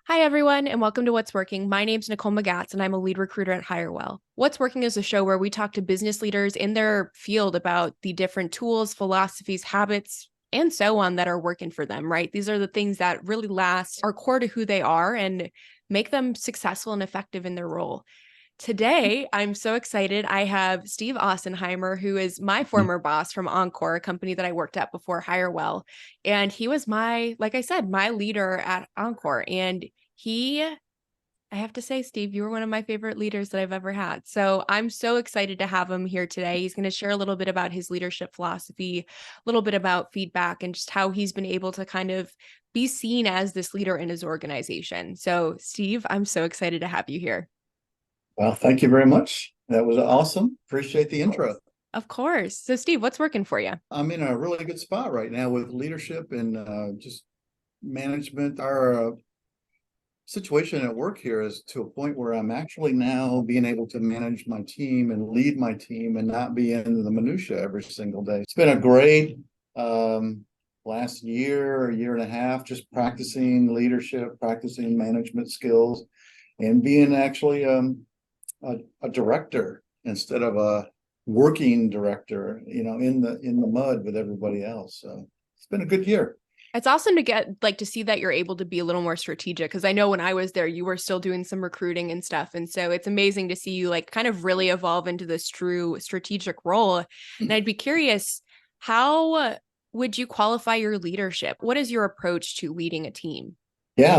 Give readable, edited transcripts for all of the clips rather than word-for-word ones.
Hi, everyone, and welcome to What's Working. My name's Nicole and I'm a lead recruiter at HireWell. What's Working is a show where we talk to business leaders in their field about the different tools, philosophies, habits, and so on that are working for them, right? These are the things that really last, are core to who they are, and make them successful and effective in their role. Today, I'm so excited. I have Steve Ossenheimer, who is my former boss from Encore, a company that I worked at before HireWell. And he was like I said, my leader at Encore. And I have to say, Steve, you were one of my favorite leaders that I've ever had. So I'm so excited to have him here today. He's going to share a little bit about his leadership philosophy, a little bit about feedback, and just how he's been able to kind of be seen as this leader in his organization. So, Steve, I'm so excited to have you here. Well, thank you very much. That was awesome. Appreciate the intro. Of course. So, Steve, what's working for you? I'm in a really good spot right now with leadership and just management. Our situation at work here is to a point where I'm actually now being able to manage my team and lead my team and not be in the minutia every single day. It's been a great last year and a half, just practicing leadership, practicing management skills, and being actually a director instead of a working director, in the mud with everybody else. So it's been a good year. It's awesome to to see that you're able to be a little more strategic, because I know when I was there, you were still doing some recruiting and stuff. And so it's amazing to see you kind of really evolve into this true strategic role. And I'd be curious, how would you qualify your leadership? What is your approach to leading a team? Yeah,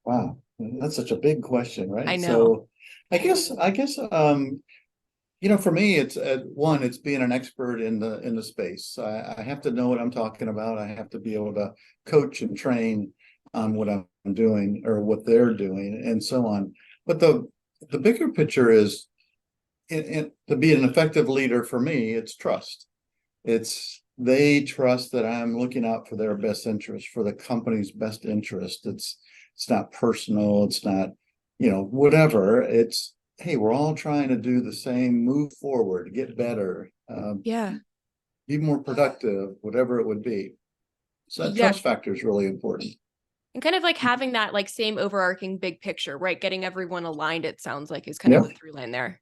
wow. That's such a big question, I right? know. So I guess for me, it's one, it's being an expert in the space. I have to know what I'm talking about. I have to be able to coach and train on what I'm doing or what they're doing and so on. But the bigger picture is to be an effective leader for me, it's trust. It's they trust that I'm looking out for their best interest, for the company's best interest. It's not personal. It's not, whatever. It's, hey, we're all trying to do the same, move forward, get better, Yeah. be more productive, whatever it would be. So that Yeah. trust factor is really important. And kind of like having that same overarching big picture, right? Getting everyone aligned, it sounds like, is kind of Yep. the through line there.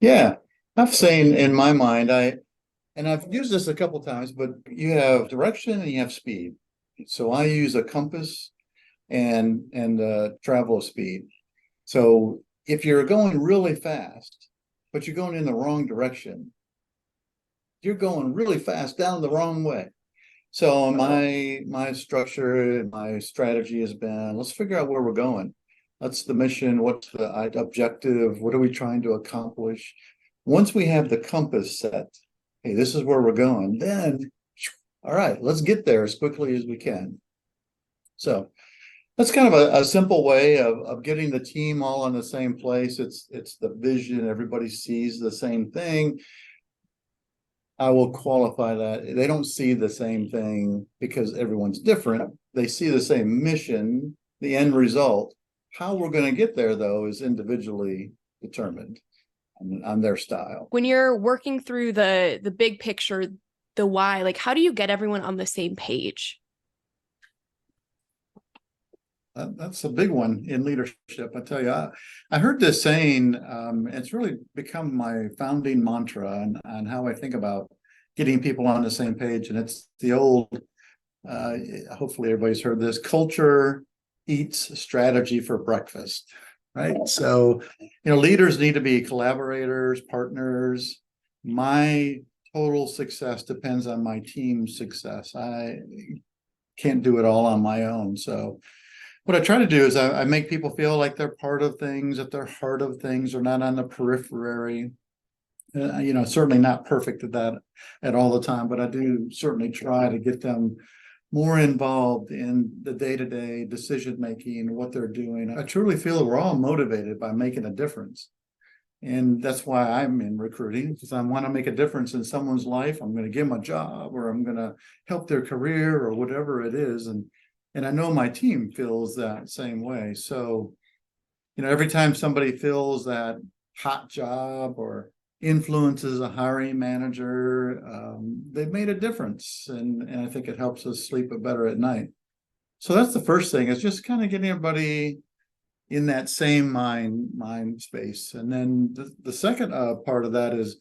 Yeah. I've seen in my mind, and I've used this a couple times, but you have direction and you have speed. So I use a compass and travel speed. So if you're going really fast, but you're going in the wrong direction, you're going really fast down the wrong way. So my structure, my strategy has been, let's figure out where we're going. What's the mission? What's the objective? What are we trying to accomplish? Once we have the compass set, hey, this is where we're going, then all right, let's get there as quickly as we can. So that's kind of a simple way of getting the team all in the same place. It's the vision. Everybody sees the same thing. I will qualify that. They don't see the same thing because everyone's different. They see the same mission, the end result. How we're going to get there, though, is individually determined on their style. When you're working through the big picture, the why, how do you get everyone on the same page? That's a big one in leadership. I tell you, I heard this saying, it's really become my founding mantra on how I think about getting people on the same page. And it's the old, hopefully everybody's heard this, culture eats strategy for breakfast, right? So, leaders need to be collaborators, partners. My total success depends on my team's success. I can't do it all on my own. So, what I try to do is I make people feel like they're part of things, that they're heart of things, or not on the periphery. Certainly not perfect at that at all the time, but I do certainly try to get them more involved in the day-to-day decision making, what they're doing. I truly feel that we're all motivated by making a difference. And that's why I'm in recruiting, because I want to make a difference in someone's life. I'm going to give them a job, or I'm going to help their career, or whatever it is. And I know my team feels that same way. So, every time somebody fills that hot job or influences a hiring manager, they've made a difference. And I think it helps us sleep better at night. So that's the first thing, is just kind of getting everybody in that same mind space. And then the second part of that is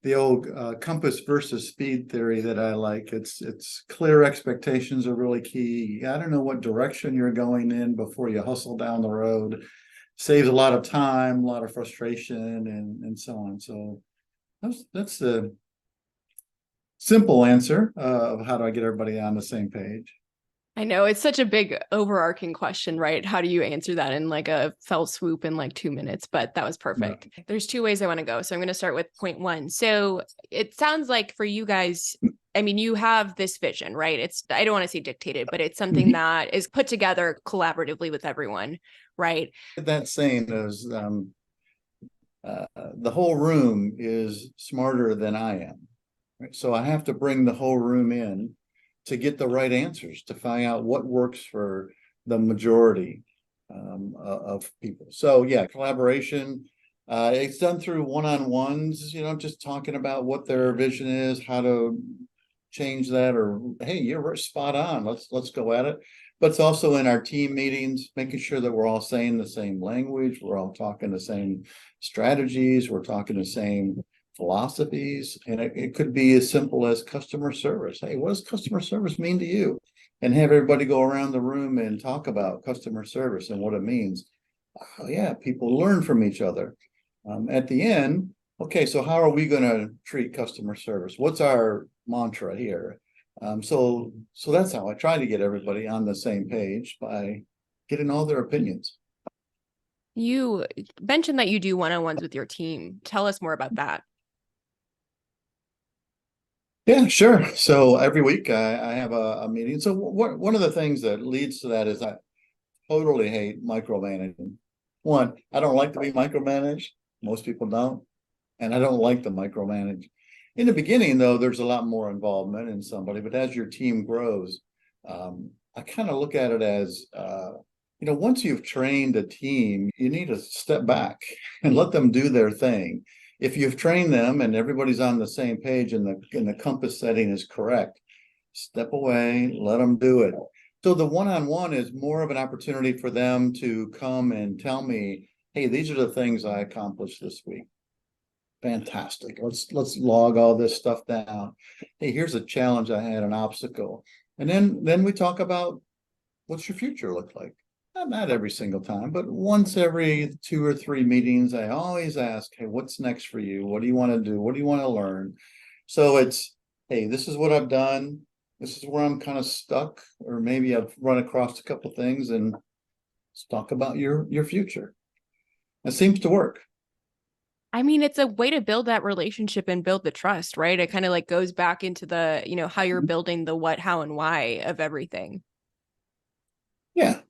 the old compass versus speed theory that I like. It's clear expectations are really key. You got to know what direction you're going in before you hustle down the road. Saves a lot of time, a lot of frustration, and so on. So that's the simple answer of how do I get everybody on the same page. I know it's such a big overarching question, right? How do you answer that in like a fell swoop in like 2 minutes? But that was perfect. Yeah. There's two ways I want to go. So I'm going to start with point one. So it sounds like for you guys, I mean, you have this vision, right? It's, I don't want to say dictated, but it's something that is put together collaboratively with everyone, right? That saying is the whole room is smarter than I am. Right? So I have to bring the whole room in to get the right answers, to find out what works for the majority of people. So yeah, collaboration. It's done through one-on-ones, just talking about what their vision is, how to change that, or hey, you're spot on. Let's go at it. But it's also in our team meetings, making sure that we're all saying the same language, we're all talking the same strategies, we're talking the same philosophies, and it could be as simple as customer service. Hey, what does customer service mean to you? And have everybody go around the room and talk about customer service and what it means. Oh, yeah, people learn from each other. At the end, okay, so how are we going to treat customer service? What's our mantra here? So that's how I try to get everybody on the same page, by getting all their opinions. You mentioned that you do one-on-ones with your team. Tell us more about that. Yeah, sure. So every week I have a meeting. So one of the things that leads to that is I totally hate micromanaging. One, I don't like to be micromanaged. Most people don't. And I don't like to micromanage. In the beginning, though, there's a lot more involvement in somebody, but as your team grows, I kind of look at it as, once you've trained a team, you need to step back and let them do their thing. If you've trained them and everybody's on the same page and the compass setting is correct, step away, let them do it. So the one-on-one is more of an opportunity for them to come and tell me, hey, these are the things I accomplished this week. Fantastic. Let's log all this stuff down. Hey, here's a challenge I had, an obstacle. And then we talk about what's your future look like? Not every single time, but once every 2 or 3 meetings, I always ask, hey, what's next for you? What do you want to do? What do you want to learn? So it's, hey, this is what I've done. This is where I'm kind of stuck, or maybe I've run across a couple things, and let's talk about your future. It seems to work. I mean, it's a way to build that relationship and build the trust, right? It kind of like goes back into the, how you're building the what, how, and why of everything. Yeah,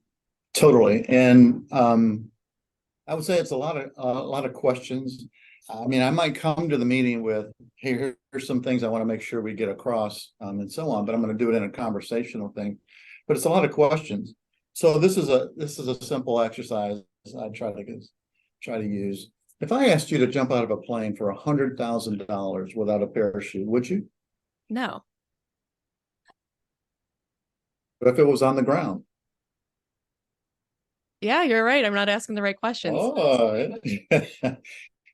totally. And I would say it's a lot of questions. I mean, I might come to the meeting with, hey, here's some things I want to make sure we get across, and so on, but I'm going to do it in a conversational thing. But it's a lot of questions. So this is a simple exercise I try to use. If I asked you to jump out of a plane for $100,000 without a parachute, would you? No. But if it was on the ground? Yeah, you're right. I'm not asking the right questions. Oh,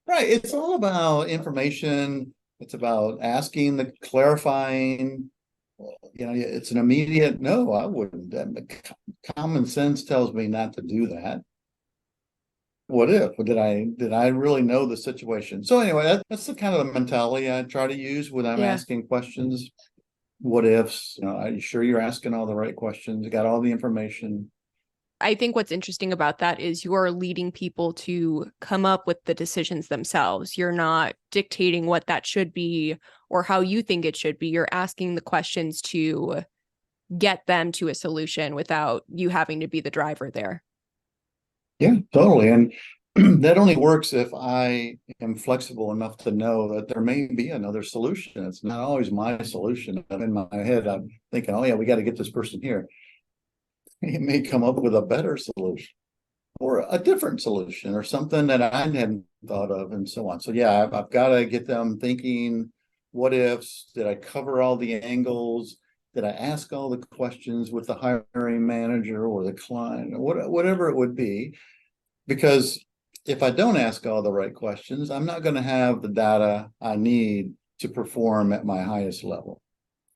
right. It's all about information. It's about asking, the clarifying. It's an immediate no, I wouldn't. Common sense tells me not to do that. What if? Did I really know the situation? So anyway, that's the kind of the mentality I try to use when I'm Yeah. asking questions. What ifs? Are you sure you're asking all the right questions? You got all the information? I think what's interesting about that is you're leading people to come up with the decisions themselves. You're not dictating what that should be or how you think it should be. You're asking the questions to get them to a solution without you having to be the driver there. Yeah, totally. And that only works if I am flexible enough to know that there may be another solution. It's not always my solution. In my head, I'm thinking, oh yeah, we got to get this person here. It may come up with a better solution or a different solution or something that I hadn't thought of, and so on. So yeah, I've got to get them thinking, what ifs? Did I cover all the angles? Did I ask all the questions with the hiring manager or the client or whatever it would be? Because if I don't ask all the right questions, I'm not going to have the data I need to perform at my highest level,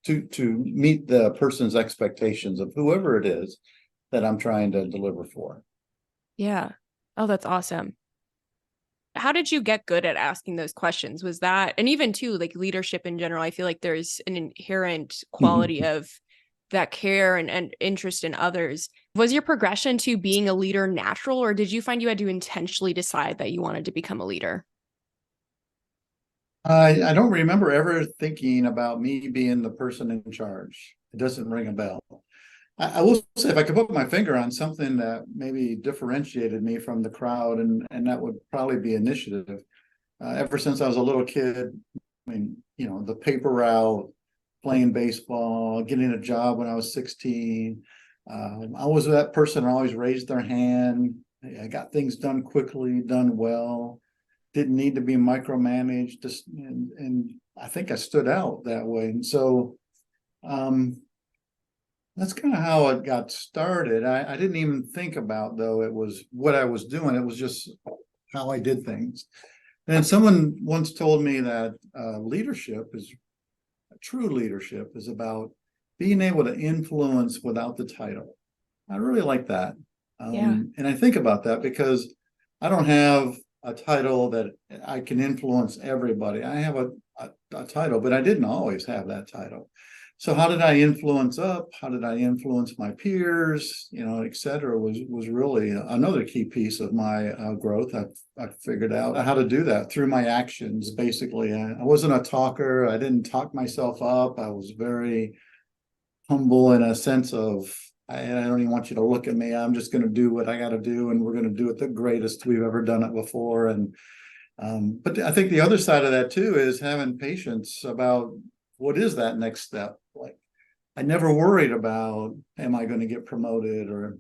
to meet the person's expectations of whoever it is that I'm trying to deliver for. Yeah. Oh, that's awesome. How did you get good at asking those questions? Was that, and even too, like leadership in general, I feel like there's an inherent quality of that care and interest in others. Was your progression to being a leader natural, or did you find you had to intentionally decide that you wanted to become a leader? I don't remember ever thinking about me being the person in charge. It doesn't ring a bell. I will say if I could put my finger on something that maybe differentiated me from the crowd, and that would probably be initiative. Ever since I was a little kid, I mean, the paper route, playing baseball, getting a job when I was 16. I was that person who always raised their hand. I got things done quickly, done well, didn't need to be micromanaged. And I think I stood out that way. And so that's kind of how it got started. I didn't even think about, though, it was what I was doing. It was just how I did things. And someone once told me that true leadership is about being able to influence without the title. I really like that. Yeah. And I think about that because I don't have a title that I can influence everybody. I have a title, but I didn't always have that title. So how did I influence up? How did I influence my peers? Et cetera, was really another key piece of my growth. I figured out how to do that through my actions. Basically, I wasn't a talker. I didn't talk myself up. I was very humble in a sense of I don't even want you to look at me. I'm just going to do what I got to do, and we're going to do it the greatest we've ever done it before. And but I think the other side of that too is having patience about what is that next step. Like I never worried about am I going to get promoted, or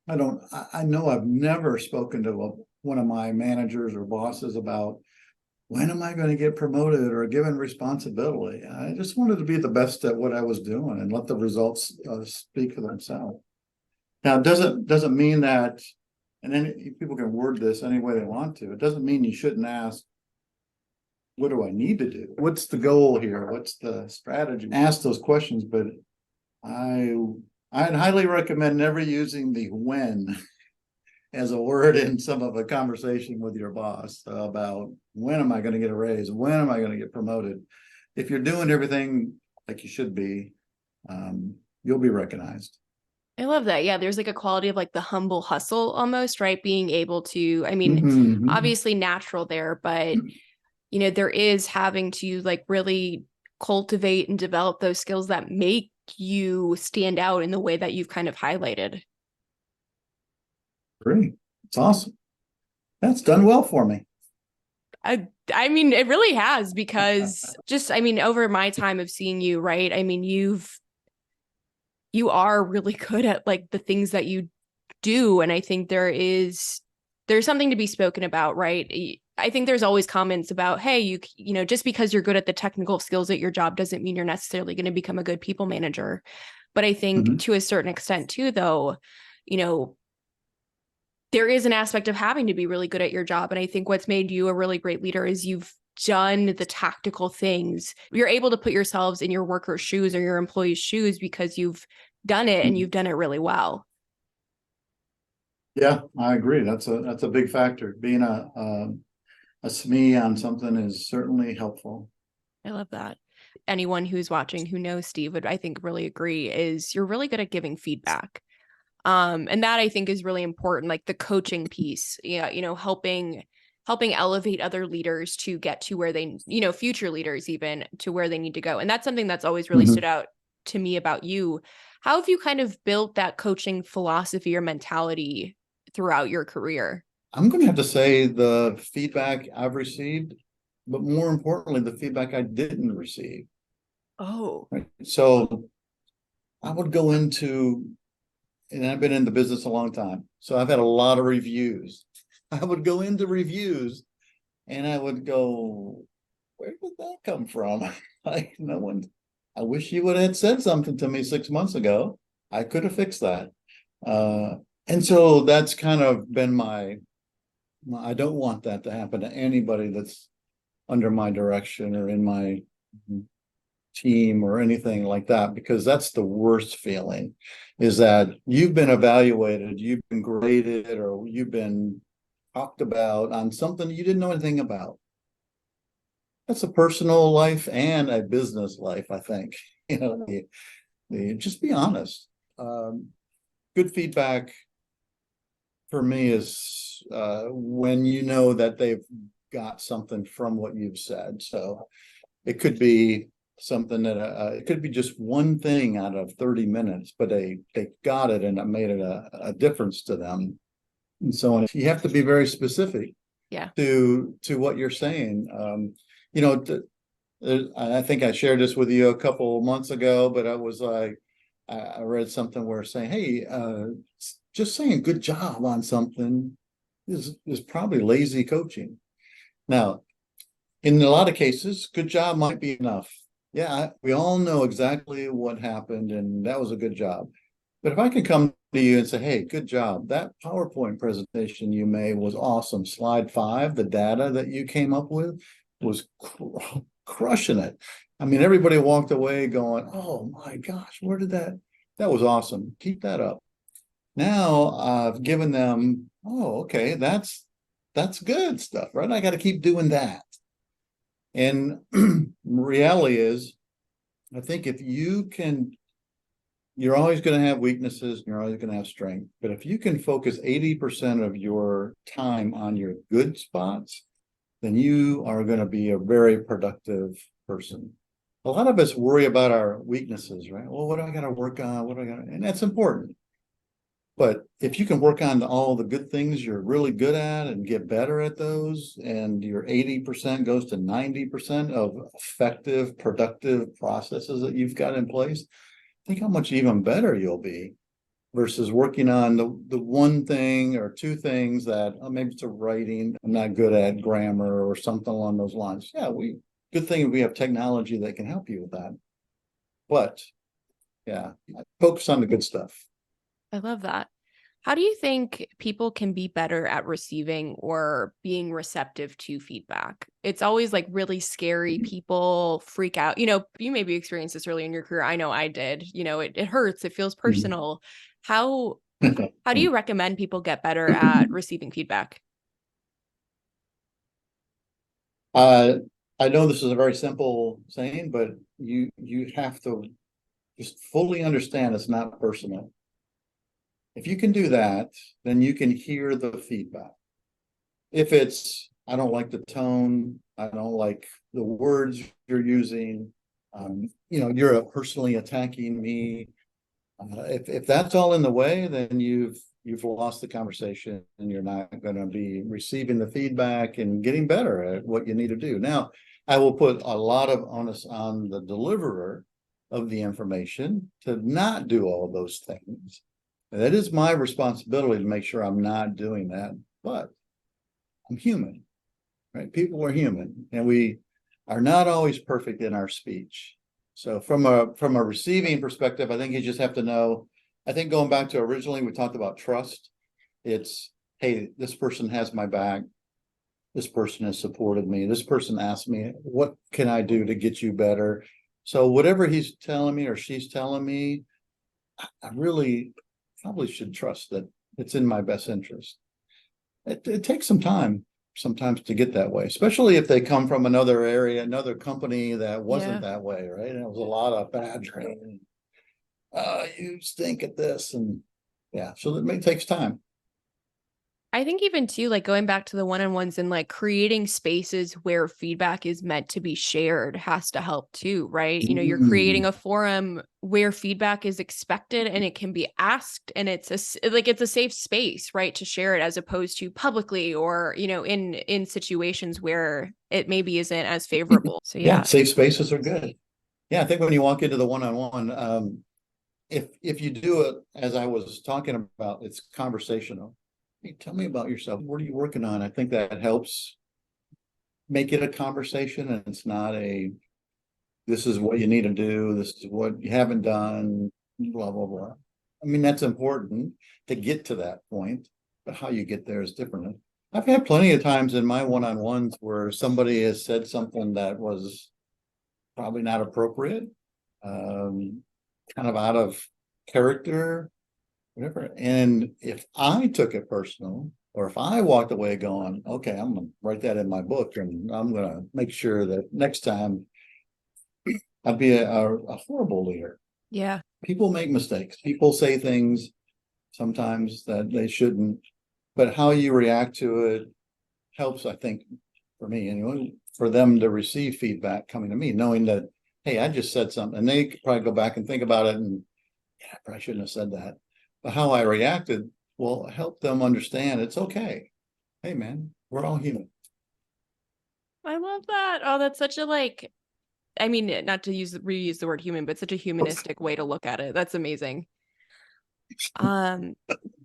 I don't. I know I've never spoken to one of my managers or bosses about when am I going to get promoted or given responsibility. I just wanted to be the best at what I was doing and let the results speak for themselves. Now, it doesn't mean that, and then people can word this any way they want to. It doesn't mean you shouldn't ask, what do I need to do? What's the goal here? What's the strategy? Ask those questions, but I I'd highly recommend never using the when as a word in some of a conversation with your boss about when am I going to get a raise? When am I going to get promoted? If you're doing everything like you should be, you'll be recognized. I love that. Yeah, there's like a quality of like the humble hustle almost, right? Being able to, I mean, Mm-hmm. obviously natural there, but there is having to like really cultivate and develop those skills that make you stand out in the way that you've kind of highlighted. Great. It's awesome. That's done well for me. I mean, it really has because just, I mean, over my time of seeing you, right? I mean, you are really good at like the things that you do. And I think there's something to be spoken about, right? I think there's always comments about, hey, just because you're good at the technical skills at your job doesn't mean you're necessarily going to become a good people manager. But I think Mhm. to a certain extent too, though, you know, there is an aspect of having to be really good at your job. And I think what's made you a really great leader is you've done the tactical things. You're able to put yourselves in your workers' shoes or your employees' shoes because you've done it and you've done it really well. Yeah, I agree. That's a big factor. Being a SME on something is certainly helpful. I love that. Anyone who's watching who knows Steve would, I think, really agree is you're really good at giving feedback. And that I think is really important, like the coaching piece, yeah, helping elevate other leaders to get to where they, future leaders even to where they need to go. And that's something that's always really stood Mhm. out to me about you. How have you kind of built that coaching philosophy or mentality throughout your career? I'm going to have to say the feedback I've received, but more importantly, the feedback I didn't receive. Oh, Right. So I would go into, and I've been in the business a long time, so I've had a lot of reviews. I would go into reviews and I would go, where did that come from? Like no one. I wish you would have said something to me 6 months ago. I could have fixed that. Uh, and so that's kind of been I don't want that to happen to anybody that's under my direction or in my team or anything like that, because that's the worst feeling, is that you've been evaluated, you've been graded, or you've been talked about on something you didn't know anything about. That's a personal life and a business life, I think. Just be honest. Um, Good feedback for me is when you know that they've got something from what you've said. So it could be something that it could be just one thing out of 30 minutes, but they got it and it made it a difference to them. And so on. You have to be very specific Yeah. to what you're saying. You know, I think I shared this with you a couple of months ago, but I was like, I read something where saying, hey, just saying good job on something is probably lazy coaching. Now, in a lot of cases, good job might be enough. Yeah, we all know exactly what happened, and that was a good job. But if I can come to you and say, hey, good job, that PowerPoint presentation you made was awesome. Slide 5, the data that you came up with was crushing it. I mean, everybody walked away going, oh my gosh, where did that was awesome. Keep that up. Now I've given them, oh, okay, that's good stuff, right? I got to keep doing that. And reality is, I think if you can, you're always going to have weaknesses and you're always going to have strength. But if you can focus 80% of your time on your good spots, then you are going to be a very productive person. A lot of us worry about our weaknesses, right? Well, what do I got to work on? What do I got? And that's important. But if you can work on all the good things you're really good at and get better at those, and your 80% goes to 90% of effective, productive processes that you've got in place, think how much even better you'll be versus working on the one thing or two things that maybe it's a writing, I'm not good at grammar or something along those lines. Yeah, good thing we have technology that can help you with that. But yeah, focus on the good stuff. I love that. How do you think people can be better at receiving or being receptive to feedback? It's always like really scary. People freak out. You maybe experienced this early in your career. I know I did. It hurts. It feels personal. How how do you recommend people get better at receiving feedback? Uh, I know this is a very simple saying, but you have to just fully understand it's not personal. If you can do that, then you can hear the feedback. If it's, I don't like the tone, I don't like the words you're using, you're personally attacking me. If that's all in the way, then you've lost the conversation and you're not going to be receiving the feedback and getting better at what you need to do. Now, I will put a lot of onus on the deliverer of the information to not do all those things. And that is my responsibility to make sure I'm not doing that, but I'm human, right? People are human and we are not always perfect in our speech. So from a receiving perspective, I think you just have to know. I think going back to originally, we talked about trust. It's, hey, this person has my back. This person has supported me. This person asked me, what can I do to get you better? So whatever he's telling me or she's telling me, I really probably should trust that it's in my best interest. It takes some time sometimes to get that way, especially if they come from another area, another company that wasn't Yeah. that way, right? And it was a lot of bad training. You stink at this, and yeah, so it takes time. I think even too, like going back to the one-on-ones and like creating spaces where feedback is meant to be shared has to help too, right? You're creating Mm. a forum where feedback is expected and it can be asked and it's a safe space, right? To share it as opposed to publicly or, in situations where it maybe isn't as favorable. So Yeah, yeah. safe spaces are good. Yeah, I think when you walk into the one-on-one, if you do it as I was talking about, it's conversational. Hey, tell me about yourself. What are you working on? I think that helps make it a conversation and it's not a this is what you need to do. This is what you haven't done, blah, blah, blah. I mean, that's important to get to that point, but how you get there is different. I've had plenty of times in my one-on-ones where somebody has said something that was probably not appropriate, kind of out of character, whatever. And if I took it personal, or if I walked away going, okay, I'm gonna write that in my book and I'm gonna make sure that next time I'd be a horrible leader. Yeah. People make mistakes. People say things sometimes that they shouldn't, but how you react to it helps, I think, for me anyway, for them to receive feedback coming to me, knowing that, hey, I just said something, and they could probably go back and think about it and, yeah, I probably shouldn't have said that. But how I reacted will help them understand it's okay. Hey, man, we're all human. I love that. Oh, that's such a I mean, not to reuse the word human, but such a humanistic way to look at it. That's amazing. Um,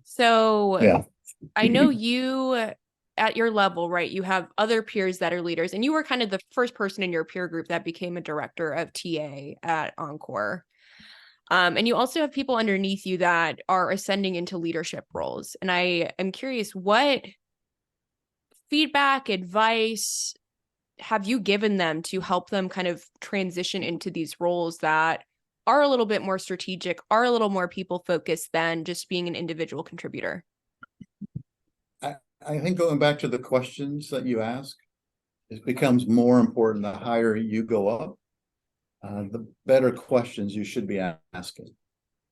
so Yeah. I know you at your level, right? You have other peers that are leaders, and you were kind of the first person in your peer group that became a director of TA at Encore. And you also have people underneath you that are ascending into leadership roles. And I am curious, what feedback, advice have you given them to help them kind of transition into these roles that are a little bit more strategic, are a little more people focused than just being an individual contributor? I think going back to the questions that you ask, it becomes more important the higher you go up, the better questions you should be asking.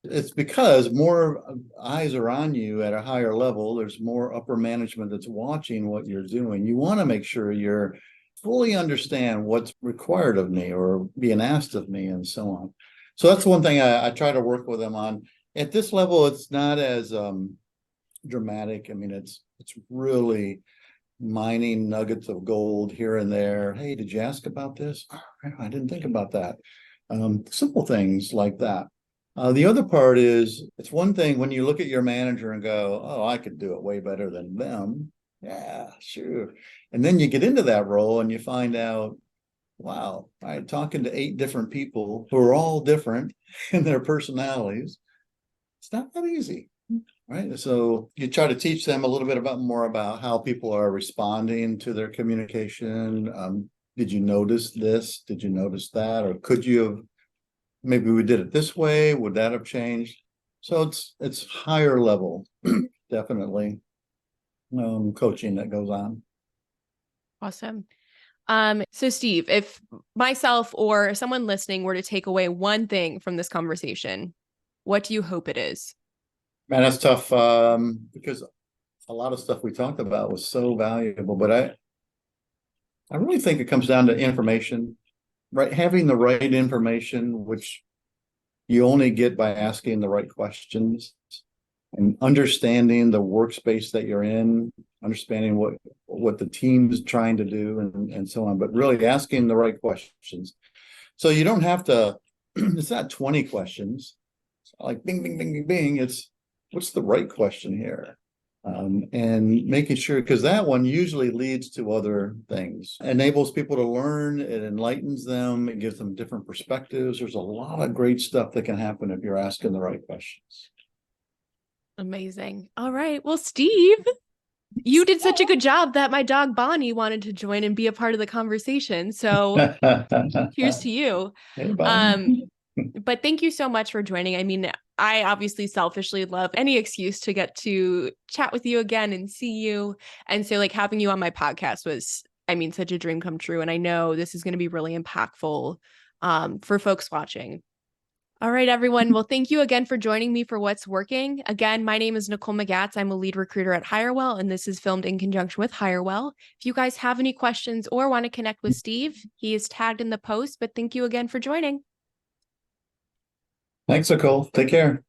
It's because more eyes are on you at a higher level. There's more upper management that's watching what you're doing. You want to make sure you're fully understand what's required of me or being asked of me and so on. So that's one thing I try to work with them on. At this level, it's not as dramatic. I mean, it's really mining nuggets of gold here and there. Hey, did you ask about this? Oh, I didn't think about that. Simple things like that. The other part is, it's one thing when you look at your manager and go, oh, I could do it way better than them. Yeah, sure. And then you get into that role and you find out, wow, I'm talking to 8 different people who are all different in their personalities. It's not that easy. Right. So you try to teach them a little bit more about how people are responding to their communication. Did you notice this? Did you notice that? Or could you have, maybe we did it this way? Would that have changed? So it's higher level, definitely, coaching that goes on. Awesome. So Steve, if myself or someone listening were to take away one thing from this conversation, what do you hope it is? Man, that's tough, because a lot of stuff we talked about was so valuable, but I really think it comes down to information, right? Having the right information, which you only get by asking the right questions and understanding the workspace that you're in, understanding what the team's trying to do and so on, but really asking the right questions. So you don't have to, it's not 20 questions. It's not like bing, bing, bing, bing, bing. It's what's the right question here? And making sure, because that one usually leads to other things, enables people to learn, it enlightens them, it gives them different perspectives. There's a lot of great stuff that can happen if you're asking the right questions. Amazing. All right. Well, Steve, you did such a good job that my dog Bonnie wanted to join and be a part of the conversation. So here's to you. Hey, Bonnie. Um, but thank you so much for joining. I mean, I obviously selfishly love any excuse to get to chat with you again and see you. And so like having you on my podcast was, I mean, such a dream come true. And I know this is going to be really impactful for folks watching. All right, everyone. Well, thank you again for joining me for What's Working. Again, my name is Nicole Magatz. I'm a lead recruiter at Hirewell, and this is filmed in conjunction with Hirewell. If you guys have any questions or want to connect with Steve, he is tagged in the post, but thank you again for joining. Thanks, Nicole. Take care.